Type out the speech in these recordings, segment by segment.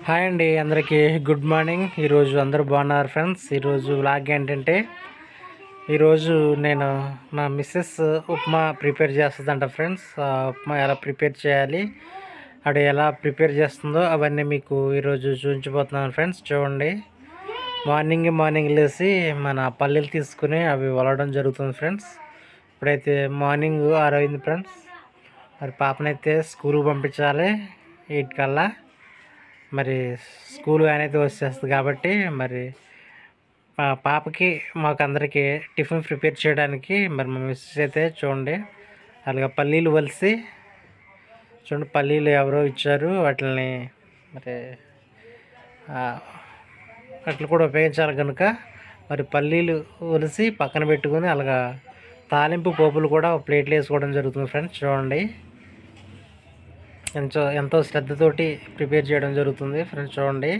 Hi అండి, అందరికీ good morning. ఈరోజు అందరూ బాగున్నారు ఫ్రెండ్స్. ఈరోజు వ్లాగ్ ఏంటంటే, ఈరోజు నేను మా మిస్సెస్ ఉప్మా ప్రిపేర్ చేస్తుందంట ఫ్రెండ్స్. ఆ ఉప్మా ఎలా ప్రిపేర్ చేయాలి, అది ఎలా ప్రిపేర్ చేస్తుందో అవన్నీ మీకు ఈరోజు చూపించబోతున్నాను ఫ్రెండ్స్. చూడండి, మార్నింగ్ లేచి మన పల్లీలు తీసుకుని అవి వలడం జరుగుతుంది ఫ్రెండ్స్. ఇప్పుడైతే మార్నింగ్ 6 అయింది ఫ్రెండ్స్. మరి పాపనైతే స్కూల్కి పంపించాలి 8 కల్లా. మరి స్కూల్ వ్యాన్ అయితే వచ్చేస్తుంది కాబట్టి మరి మా పాపకి మాకందరికి టిఫిన్ ప్రిపేర్ చేయడానికి మరి మా మిస్సెస్ అయితే చూడండి అలాగే పల్లీలు వలిసి చూడండి, పల్లీలు ఎవరో ఇచ్చారు, వాటిని మరి అట్లు కూడా ఉపయోగించాలి కనుక మరి పల్లీలు ఒలిసి పక్కన పెట్టుకుని అలాగా తాలింపు పోపులు కూడా ప్లేట్లు వేసుకోవడం జరుగుతుంది ఫ్రెండ్స్. చూడండి, ఎంతో శ్రద్ధతోటి ప్రిపేర్ చేయడం జరుగుతుంది ఫ్రెండ్స్. చూడండి,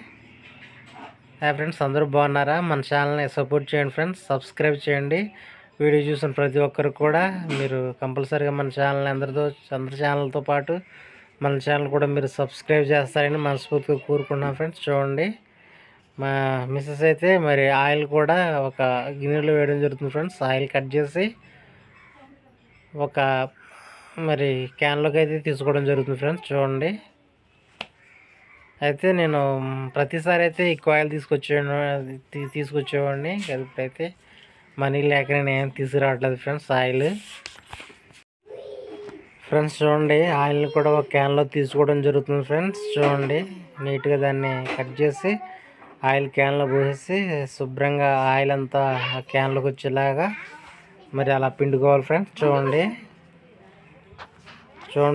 ఫ్రెండ్స్ అందరూ బాగున్నారా? మన ఛానల్ని సపోర్ట్ చేయండి ఫ్రెండ్స్, సబ్స్క్రైబ్ చేయండి. వీడియో చూసిన ప్రతి ఒక్కరు కూడా మీరు కంపల్సరీగా మన ఛానల్ని అందరి ఛానల్తో పాటు మన ఛానల్ కూడా మీరు సబ్స్క్రైబ్ చేస్తారని మనస్ఫూర్తిగా కోరుకున్నాం ఫ్రెండ్స్. చూడండి, మా మిస్సెస్ అయితే మరి ఆయిల్ కూడా ఒక గిన్నెలో వేయడం జరుగుతుంది ఫ్రెండ్స్. ఆయిల్ కట్ చేసి ఒక మరి క్యాన్లోకి అయితే తీసుకోవడం జరుగుతుంది ఫ్రెండ్స్. చూడండి, అయితే నేను ప్రతిసారి అయితే ఎక్కువ ఆయిల్ తీసుకొచ్చేవాడిని, ఇప్పుడైతే మనీ లేక నేను ఏం తీసుకురావట్లేదు ఫ్రెండ్స్ ఆయిల్. ఫ్రెండ్స్ చూడండి, ఆయిల్ని కూడా ఒక క్యాన్లో తీసుకోవడం జరుగుతుంది ఫ్రెండ్స్. చూడండి, నీట్గా దాన్ని కట్ చేసి ఆయిల్ క్యాన్లో పోసేసి శుభ్రంగా ఆయిల్ అంతా ఆ క్యాన్లోకి వచ్చేలాగా మరి అలా పిండుకోవాలి ఫ్రెండ్స్. చూడండి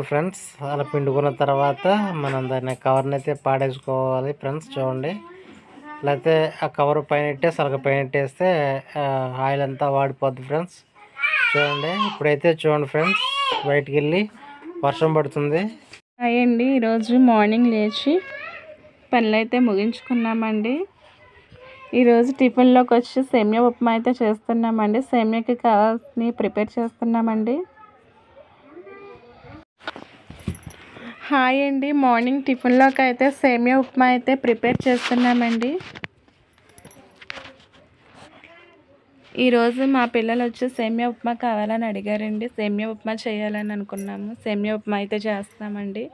ఫ్రెండ్స్, అలా పిండుకున్న తర్వాత మనం దాన్ని కవర్ని అయితే పాడేసుకోవాలి ఫ్రెండ్స్. చూడండి, లేకపోతే ఆ కవర్ పైన పైన ఇట్టేస్తే ఆయిల్ అంతా వాడిపోద్ది ఫ్రెండ్స్. చూడండి, ఇప్పుడైతే చూడండి ఫ్రెండ్స్, బయటికి వెళ్ళి వర్షం పడుతుంది. అయ్యండి, ఈరోజు మార్నింగ్ లేచి పనులు అయితే ముగించుకున్నామండి. ఈరోజు టిఫిన్లోకి వచ్చి సేమియా ఉప్మా అయితే చేస్తున్నామండి. సేమియాకి కావాల్సినవి ప్రిపేర్ చేస్తున్నామండి. హాయ్ అండి, మార్నింగ్ టిఫిన్లోకి అయితే సేమియా ఉప్మా అయితే ప్రిపేర్ చేస్తున్నామండి. ఈరోజు మా పిల్లలు వచ్చి సేమియా ఉప్మా కావాలని అడిగారండి. సేమియా ఉప్మా చేయాలని అనుకున్నాము. సేమియా ఉప్మా అయితే చేస్తామండి.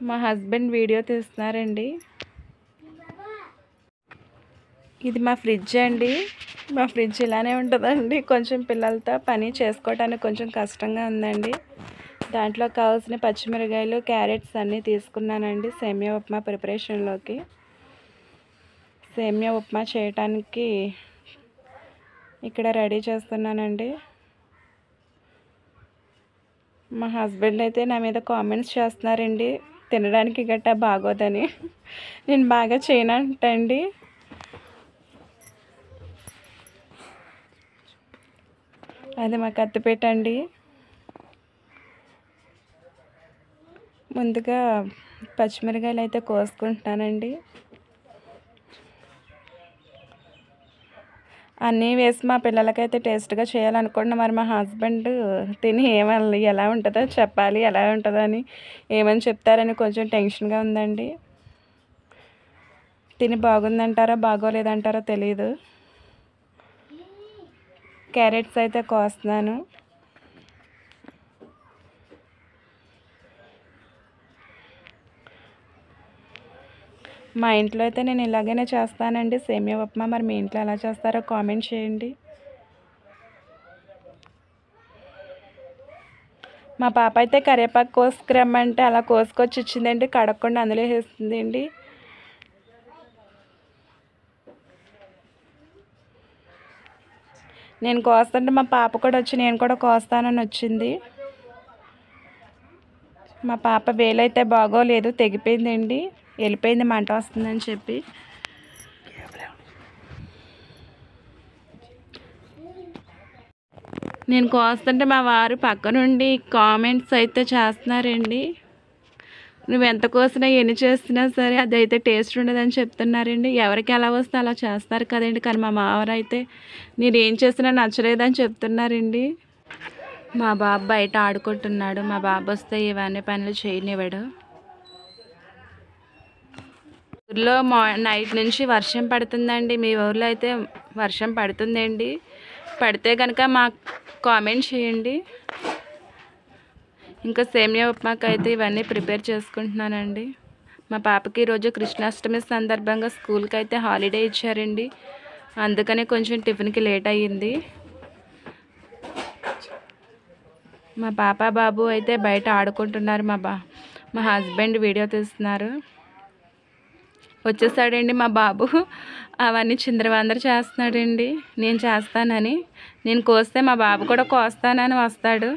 మా హస్బెండ్ వీడియో తీస్తున్నారండి. ఇది మా ఫ్రిడ్జ్ అండి. మా ఫ్రిడ్జ్ ఇలానే ఉంటుందండి. కొంచెం పిల్లలతో పని చేసుకోవడానికి కొంచెం కష్టంగా ఉందండి. దాంట్లో కావాల్సిన పచ్చిమిరకాయలు, క్యారెట్స్ అన్నీ తీసుకున్నానండి సేమియా ఉప్మా ప్రిపరేషన్లోకి. సేమియా ఉప్మా చేయటానికి ఇక్కడ రెడీ చేస్తున్నానండి. మా హస్బెండ్ అయితే నా మీద కామెంట్స్ చేస్తున్నారండి, తినడానికి గట్టా బాగోదని. నేను బాగా చేయనంటండి. అది మా కత్తిపేట అండి. ముందుగా పచ్చిమిరకాయలు అయితే కోసుకుంటున్నానండి. అన్నీ వేసి మా పిల్లలకైతే టేస్ట్గా చేయాలనుకుంటున్నా. మరి మా హస్బెండ్ తిని ఎలా ఉంటుందో చెప్పాలి, ఎలా ఉంటుందని ఏమని చెప్తారని కొంచెం టెన్షన్గా ఉందండి. తిని బాగుందంటారో బాగోలేదంటారో తెలీదు. క్యారెట్స్ అయితే కోస్తున్నాను. మా ఇంట్లో అయితే నేను ఇలాగైనా చేస్తానండి సేమియా ఉప్మా. మరి మీ ఇంట్లో ఎలా చేస్తారో కామెంట్ చేయండి. మా పాప అయితే కరివేపాకు కోసుకురమ్మంటే అలా కోసుకొచ్చి ఇచ్చిందండి. కడగకుండా అందులో వేస్తుందండి. నేను కోస్తుంటే మా పాప కూడా వచ్చి నేను కూడా కోస్తానని వచ్చింది. మా పాప వేలైతే బాగోలేదు, తెగిపోయిందండి, వెళ్ళిపోయింది మంట వస్తుందని చెప్పి. నేను కోస్తుంటే మా వారు పక్క నుండి కామెంట్స్ అయితే చేస్తున్నారండి. నువ్వు ఎంత కోసినా ఎన్ని చేసినా సరే అదైతే టేస్ట్ ఉండదని చెప్తున్నారండి. ఎవరికి ఎలా వస్తే అలా చేస్తారు కదండి. కానీ మా మావారు అయితే నేనేం చేసినా నచ్చలేదని చెప్తున్నారండి. మా బాబు బయట ఆడుకుంటున్నాడు. మా బాబు వస్తే ఇవన్నీ పనులు చేయనివ్వడు. ఊర్లో నైట్ నుంచి వర్షం పడుతుందండి. మీ ఊర్లో అయితే వర్షం పడుతుందండి? పడితే కనుక మాకు కామెంట్ చేయండి. ఇంకా సేమియా ఉప్మాకి అయితే ఇవన్నీ ప్రిపేర్ చేసుకుంటున్నానండి. మా పాపకి ఈరోజు కృష్ణాష్టమి సందర్భంగా స్కూల్కి అయితే హాలిడే ఇచ్చారండి. అందుకనే కొంచెం టిఫిన్కి లేట్ అయ్యింది. మా పాప బాబు అయితే బయట ఆడుకుంటున్నారు. మా హస్బెండ్ వీడియో తీస్తున్నారు. వచ్చేసాడండి మా బాబు. అవన్నీ చిందరవందర చేస్తున్నాడండి. నేను చేస్తానని, నేను కోస్తే మా బాబు కూడా కోస్తానని వస్తాడు.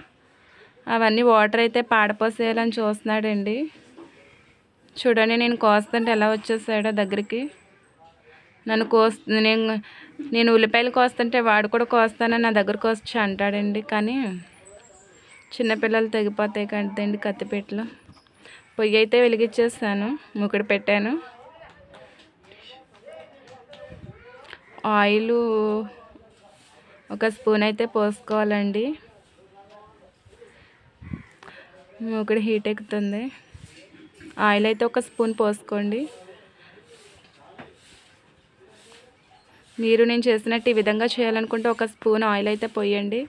అవన్నీ వాటర్ అయితే పాడపోసేయాలని చూస్తున్నాడండి. చూడండి, నేను కోస్తుంటే ఎలా వచ్చేసాడో దగ్గరికి. నేను ఉల్లిపాయలు కోస్తుంటే వాడు కూడా కోస్తానని నా దగ్గరకు వచ్చి అంటాడండి. కానీ చిన్నపిల్లలు తెగిపోతాయి కదండి కత్తిపీటలు. పొయ్యి అయితే వెలిగించేస్తాను, ముకుడు పెట్టాను. ఆయిల్ ఒక స్పూన్ అయితే పోసుకోవాలండి. మూకుడు హీట్ ఎక్కుతుంది. ఆయిల్ అయితే ఒక స్పూన్ పోసుకోండి. మీరు నేను చేసినట్టు ఈ విధంగా చేయాలనుకుంటే ఒక స్పూన్ ఆయిల్ అయితే పోయండి.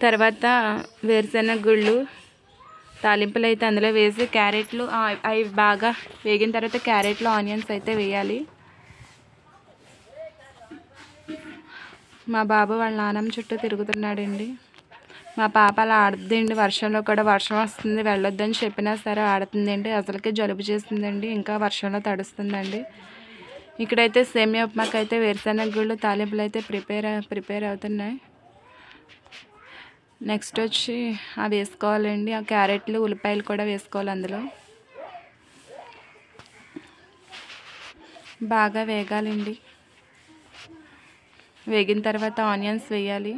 తర్వాత వేరుశెనగ గుళ్ళు తాలింపులు అయితే అందులో వేసి క్యారెట్లు అవి బాగా వేగిన తర్వాత క్యారెట్లు ఆనియన్స్ అయితే వేయాలి. మా బాబు వాళ్ళ నాన్నమ్మ చుట్టూ తిరుగుతున్నాడండి. మా పాప అలా ఆడుతుందండి. వర్షంలో కూడా, వర్షం వస్తుంది వెళ్ళొద్దని చెప్పినా సరే ఆడుతుందండి. అసలుకే జలుబు చేసిందండి, ఇంకా వర్షంలో తడుస్తుందండి. ఇక్కడైతే సేమియా ఉప్మాకి అయితే వేరుశెనగ గుళ్ళు తాలింపులు అయితే ప్రిపేర్ అవుతున్నాయి. నెక్స్ట్ వచ్చి అవి వేసుకోవాలండి. ఆ క్యారెట్లు ఉల్లిపాయలు కూడా వేసుకోవాలి. అందులో బాగా వేగాలండి. వేగిన తర్వాత ఆనియన్స్ వేయాలి.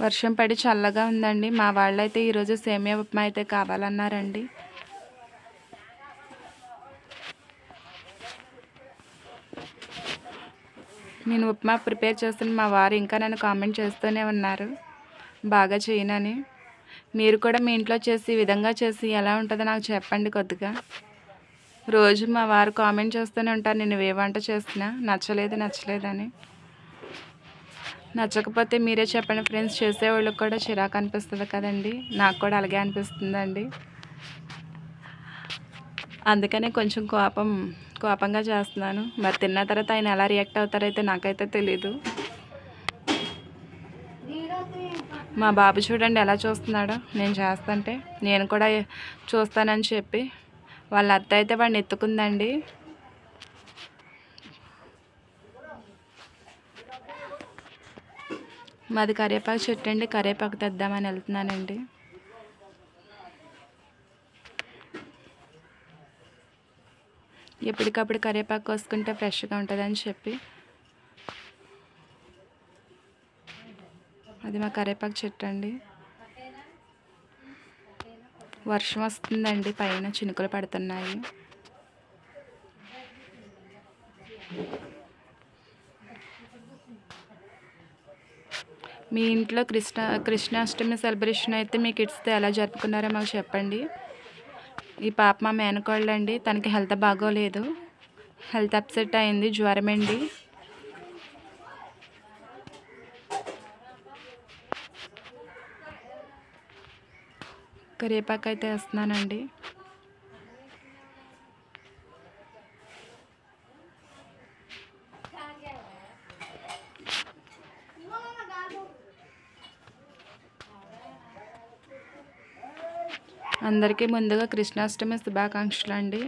వర్షం పడి చల్లగా ఉందండి. మా వాళ్ళైతే ఈరోజు సేమియా ఉప్మా అయితే కావాలన్నారండి. నేను ఉప్మా ప్రిపేర్ చేస్తున్న మా వారు ఇంకా నన్ను కామెంట్ చేస్తూనే ఉన్నారు బాగా చేయనని. మీరు కూడా మీ ఇంట్లో చేసి ఈ విధంగా చేసి ఎలా ఉంటుందో నాకు చెప్పండి కొద్దిగా. రోజు మా వారు కామెంట్ చేస్తూనే ఉంటారు నేను ఏ వంట చేసినా నచ్చలేదని. నచ్చకపోతే మీరే చెప్పండి ఫ్రెండ్స్. చేసేవాళ్ళకి కూడా చిరాకు అనిపిస్తుంది కదండి. నాకు కూడా అలాగే అనిపిస్తుందండి. అందుకనే కొంచెం కోపంగా చేస్తున్నాను. మరి తిన్న తర్వాత ఆయన ఎలా రియాక్ట్ అవుతారైతే నాకైతే తెలీదు. మా బాబు చూడండి ఎలా చూస్తున్నాడో నేను చేస్తుంటే. నేను కూడా చూస్తానని చెప్పి వాళ్ళ అత్త అయితే వాడిని ఎత్తుకుందండి. మాది కరివేపాకు చెట్టు అండి. కరివేపాకు తెద్దామని వెళ్తున్నానండి. ఎప్పటికప్పుడు కరివేపాకు కోసుకుంటే ఫ్రెష్గా ఉంటుందని చెప్పి అది మా కరివేపాకు చెట్టు అండి. వర్షం వస్తుందండి, పైన చినుకులు పడుతున్నాయి. మీ ఇంట్లో కృష్ణాష్టమి సెలబ్రేషన్ అయితే మీ కిడ్స్తో ఎలా జరుపుకున్నారో మాకు చెప్పండి. ఈ పాప మా మేనకోళ్ళండి. తనకి హెల్త్ బాగోలేదు, హెల్త్ అప్సెట్ అయింది, జ్వరం అండి. కరివేపాకు అయితే వేస్తున్నానండి. అందరికీ ముందుగా కృష్ణాష్టమి శుభాకాంక్షలు అండి.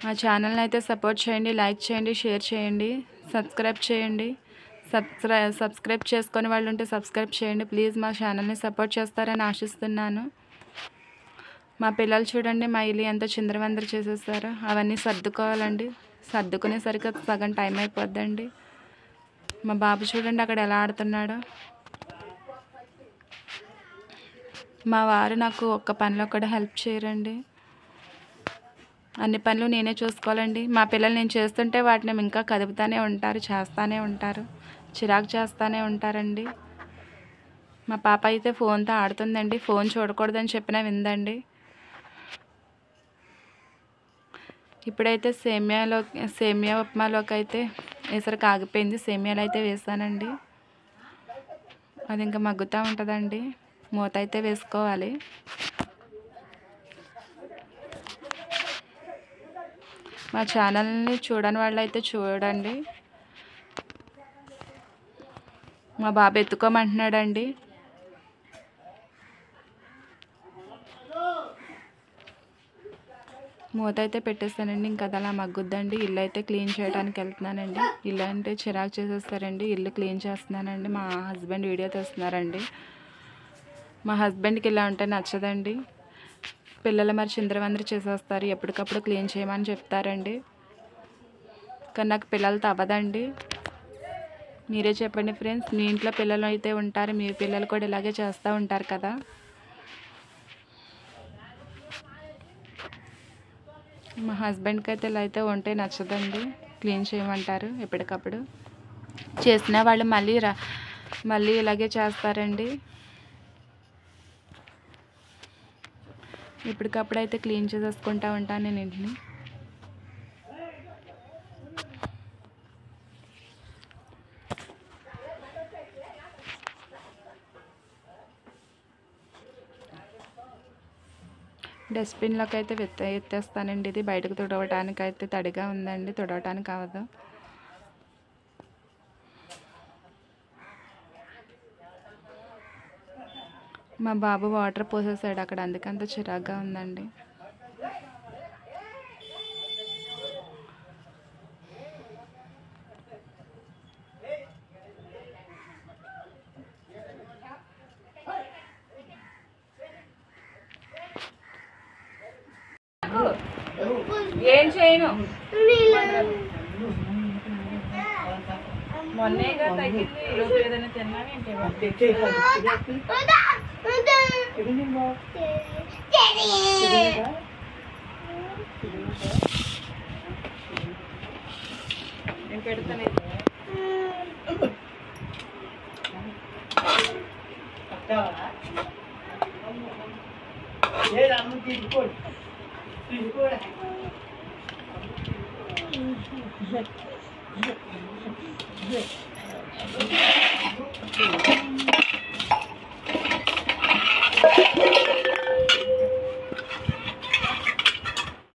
మా ఛానల్ని అయితే సపోర్ట్ చేయండి, లైక్ చేయండి, షేర్ చేయండి, సబ్స్క్రైబ్ చేయండి. సబ్స్క్రైబ్ చేసుకొని వాళ్ళు ఉంటే సబ్స్క్రైబ్ చేయండి ప్లీజ్. మా ఛానల్ని సపోర్ట్ చేస్తారని ఆశిస్తున్నాను. మా పిల్లలు చూడండి మా ఇల్లు ఎంత చిందరవందర చేసేసారో. అవన్నీ సర్దుకోవాలండి. సర్దుకునేసరికి సగం టైం అయిపోద్దండి. మా బాబు చూడండి అక్కడ ఎలా ఆడుతున్నాడో. మా వారు నాకు ఒక్క పనిలో కూడా హెల్ప్ చేయరండి. అన్ని పనులు నేనే చూసుకోవాలండి. మా పిల్లలు నేను చేస్తుంటే వాటిని ఇంకా కదుపుతూనే ఉంటారు, చేస్తూనే ఉంటారు, చిరాకు చేస్తూనే ఉంటారండి. మా పాప అయితే ఫోన్తో ఆడుతుందండి. ఫోన్ చూడకూడదని చెప్పినా విందండి. ఇప్పుడైతే సేమియా ఉప్మాలోకి అయితే ఎసరు కాగిపోయింది. సేమియాలు అయితే వేసానండి. అది ఇంకా మగ్గుతూ ఉంటుందండి. మూత అయితే వేసుకోవాలి. మా ఛానల్ని చూడని వాళ్ళు అయితే చూడండి. మా బాబు ఎత్తుకోమంటున్నాడండి. మూత అయితే పెట్టేస్తానండి. ఇంకా అది అలా మగ్గుద్దండి. ఇల్లు అయితే క్లీన్ చేయడానికి వెళ్తున్నానండి. ఇల్లు అంటే చిరాకు చేసేస్తారండి. ఇల్లు క్లీన్ చేస్తున్నానండి. మా హస్బెండ్ వీడియో తీస్తున్నారండి. మా హస్బెండ్కి ఇలా ఉంటే నచ్చదండి. పిల్లలు మరి చిందరవందర చేసేస్తారు. ఎప్పటికప్పుడు క్లీన్ చేయమని చెప్తారండి. కానీ నాకు పిల్లలతో అవ్వదండి. మీరే చెప్పండి ఫ్రెండ్స్. మీ ఇంట్లో పిల్లలు అయితే ఉంటారు. మీ పిల్లలు కూడా ఇలాగే చేస్తూ ఉంటారు కదా. మా హస్బెండ్కి అయితే ఇలా అయితే ఉంటే నచ్చదండి. క్లీన్ చేయమంటారు ఎప్పటికప్పుడు. చేసిన వాళ్ళు మళ్ళీ ఇలాగే చేస్తారండి. ఇప్పటికప్పుడు అయితే క్లీన్ చేసేసుకుంటూ ఉంటాను నేను ఇంటిని. డస్ట్బిన్లోకి అయితే ఎత్తేస్తానండి. ఇది బయటకు తుడవటానికి అయితే తడిగా ఉందండి. తుడవటానికి అవ్వదు. మా బాబు వాటర్ పోసేసాడు అక్కడ. అందుకంత చిరాగ్గా ఉందండి. ఏం చేయను. మొన్నేగా తగ్గింది. ఈరోజు ఏదైనా తిన్నానంటే నేను పెడతాను.